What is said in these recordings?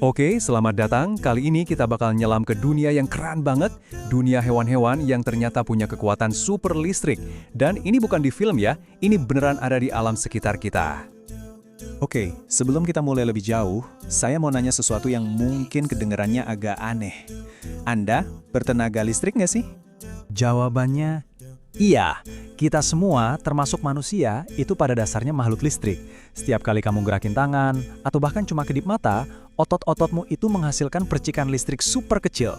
Oke, selamat datang. Kali ini kita bakal nyelam ke dunia yang keren banget, dunia hewan-hewan yang ternyata punya kekuatan super listrik. Dan ini bukan di film ya, ini beneran ada di alam sekitar kita. Oke, sebelum kita mulai lebih jauh, saya mau nanya sesuatu yang mungkin kedengarannya agak aneh. Anda bertenaga listrik nggak sih? Jawabannya, iya. Kita semua, termasuk manusia, itu pada dasarnya makhluk listrik. Setiap kali kamu gerakin tangan, atau bahkan cuma kedip mata, otot-ototmu itu menghasilkan percikan listrik super kecil.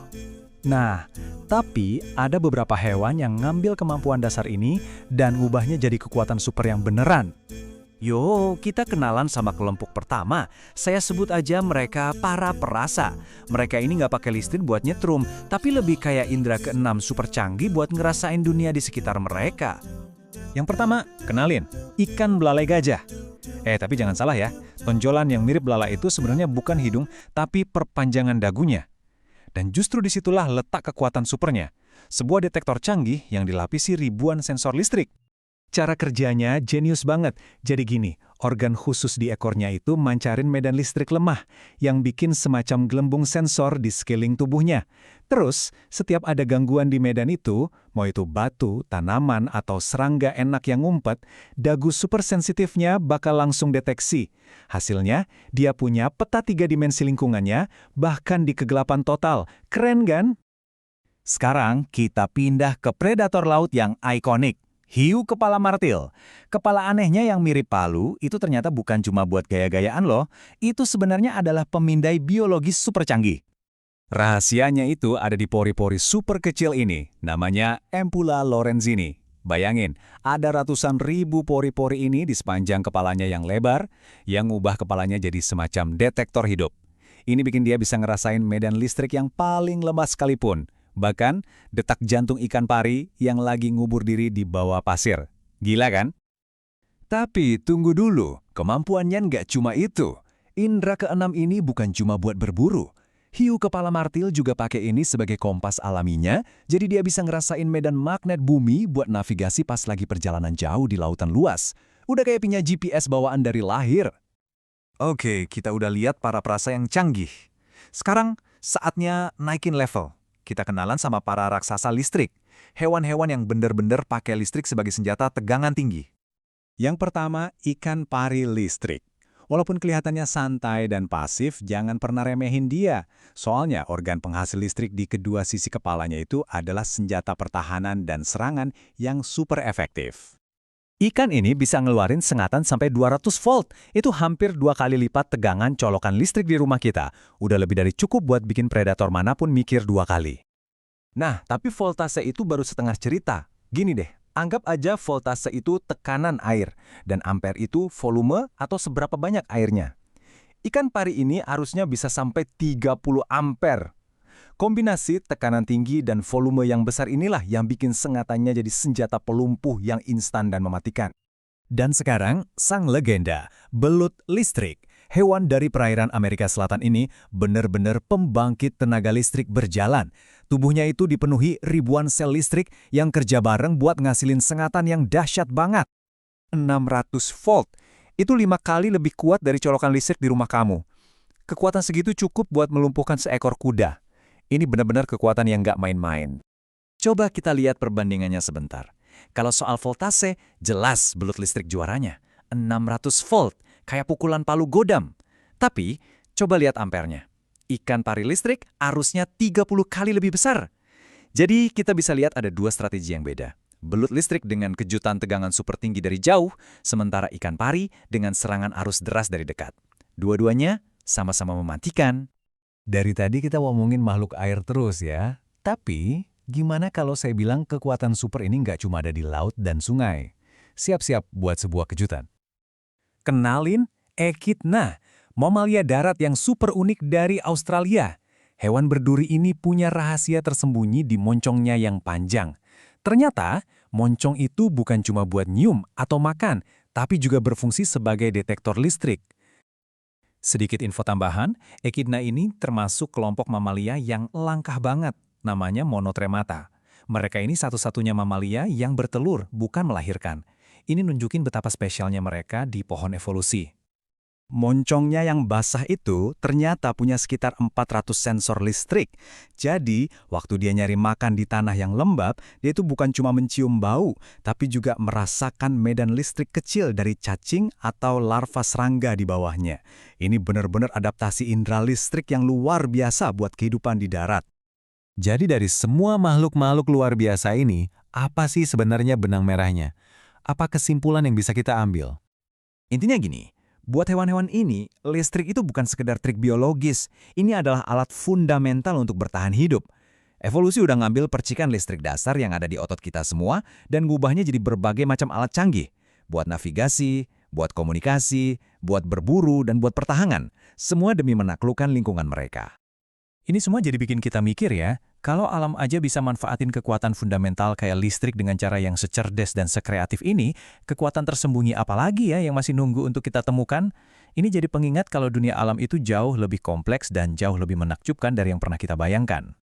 Nah, tapi ada beberapa hewan yang ngambil kemampuan dasar ini dan ngubahnya jadi kekuatan super yang beneran. Yo, kita kenalan sama kelompok pertama. Saya sebut aja mereka para perasa. Mereka ini nggak pakai listrik buat nyetrum, tapi lebih kayak indera keenam super canggih buat ngerasain dunia di sekitar mereka. Yang pertama, kenalin, ikan belalai gajah. Tapi jangan salah ya, tonjolan yang mirip belalai itu sebenarnya bukan hidung, tapi perpanjangan dagunya. Dan justru disitulah letak kekuatan supernya. Sebuah detektor canggih yang dilapisi ribuan sensor listrik. Cara kerjanya jenius banget. Jadi gini, organ khusus di ekornya itu mancarin medan listrik lemah yang bikin semacam gelembung sensor di sekeliling tubuhnya. Terus, setiap ada gangguan di medan itu, mau itu batu, tanaman, atau serangga enak yang ngumpet, dagu super sensitifnya bakal langsung deteksi. Hasilnya, dia punya peta 3 dimensi lingkungannya, bahkan di kegelapan total. Keren kan? Sekarang kita pindah ke predator laut yang ikonik. Hiu kepala martil. Kepala anehnya yang mirip palu itu ternyata bukan cuma buat gaya-gayaan loh. Itu sebenarnya adalah pemindai biologis super canggih. Rahasianya itu ada di pori-pori super kecil ini, namanya Ampulla lorenzini. Bayangin, ada ratusan ribu pori-pori ini di sepanjang kepalanya yang lebar, yang ubah kepalanya jadi semacam detektor hidup. Ini bikin dia bisa ngerasain medan listrik yang paling lemah sekalipun. Bahkan, detak jantung ikan pari yang lagi ngubur diri di bawah pasir. Gila kan? Tapi tunggu dulu, kemampuannya nggak cuma itu. Indra keenam ini bukan cuma buat berburu. Hiu kepala martil juga pakai ini sebagai kompas alaminya, jadi dia bisa ngerasain medan magnet bumi buat navigasi pas lagi perjalanan jauh di lautan luas. Udah kayak punya GPS bawaan dari lahir. Oke, kita udah lihat para perasa yang canggih. Sekarang saatnya naikin level. Kita kenalan sama para raksasa listrik. Hewan-hewan yang bener-bener pakai listrik sebagai senjata tegangan tinggi. Yang pertama, ikan pari listrik. Walaupun kelihatannya santai dan pasif, jangan pernah remehin dia. Soalnya organ penghasil listrik di kedua sisi kepalanya itu adalah senjata pertahanan dan serangan yang super efektif. Ikan ini bisa ngeluarin sengatan sampai 200 volt. Itu hampir 2 kali lipat tegangan colokan listrik di rumah kita. Udah lebih dari cukup buat bikin predator manapun mikir 2 kali. Nah, tapi voltase itu baru setengah cerita. Gini deh, anggap aja voltase itu tekanan air, dan ampere itu volume atau seberapa banyak airnya. Ikan pari ini harusnya bisa sampai 30 ampere. Kombinasi tekanan tinggi dan volume yang besar inilah yang bikin sengatannya jadi senjata pelumpuh yang instan dan mematikan. Dan sekarang, sang legenda, belut listrik. Hewan dari perairan Amerika Selatan ini benar-benar pembangkit tenaga listrik berjalan. Tubuhnya itu dipenuhi ribuan sel listrik yang kerja bareng buat ngasilin sengatan yang dahsyat banget. 600 volt. Itu 5 kali lebih kuat dari colokan listrik di rumah kamu. Kekuatan segitu cukup buat melumpuhkan seekor kuda. Ini benar-benar kekuatan yang nggak main-main. Coba kita lihat perbandingannya sebentar. Kalau soal voltase, jelas belut listrik juaranya. 600 volt, kayak pukulan palu godam. Tapi, coba lihat ampernya. Ikan pari listrik arusnya 30 kali lebih besar. Jadi, kita bisa lihat ada 2 strategi yang beda. Belut listrik dengan kejutan tegangan super tinggi dari jauh, sementara ikan pari dengan serangan arus deras dari dekat. Dua-duanya sama-sama mematikan. Dari tadi kita ngomongin makhluk air terus ya. Tapi, gimana kalau saya bilang kekuatan super ini nggak cuma ada di laut dan sungai? Siap-siap buat sebuah kejutan. Kenalin Echidna, mamalia darat yang super unik dari Australia. Hewan berduri ini punya rahasia tersembunyi di moncongnya yang panjang. Ternyata, moncong itu bukan cuma buat nyium atau makan, tapi juga berfungsi sebagai detektor listrik. Sedikit info tambahan, Echidna ini termasuk kelompok mamalia yang langka banget, namanya Monotremata. Mereka ini satu-satunya mamalia yang bertelur, bukan melahirkan. Ini nunjukin betapa spesialnya mereka di pohon evolusi. Moncongnya yang basah itu ternyata punya sekitar 400 sensor listrik. Jadi, waktu dia nyari makan di tanah yang lembab, dia itu bukan cuma mencium bau, tapi juga merasakan medan listrik kecil dari cacing atau larva serangga di bawahnya. Ini benar-benar adaptasi indera listrik yang luar biasa buat kehidupan di darat. Jadi dari semua makhluk-makhluk luar biasa ini, apa sih sebenarnya benang merahnya? Apa kesimpulan yang bisa kita ambil? Intinya gini, buat hewan-hewan ini, listrik itu bukan sekedar trik biologis. Ini adalah alat fundamental untuk bertahan hidup. Evolusi udah ngambil percikan listrik dasar yang ada di otot kita semua dan ngubahnya jadi berbagai macam alat canggih. Buat navigasi, buat komunikasi, buat berburu, dan buat pertahanan. Semua demi menaklukkan lingkungan mereka. Ini semua jadi bikin kita mikir ya, kalau alam aja bisa manfaatin kekuatan fundamental kayak listrik dengan cara yang secerdas dan sekreatif ini, kekuatan tersembunyi apa lagi ya yang masih nunggu untuk kita temukan? Ini jadi pengingat kalau dunia alam itu jauh lebih kompleks dan jauh lebih menakjubkan dari yang pernah kita bayangkan.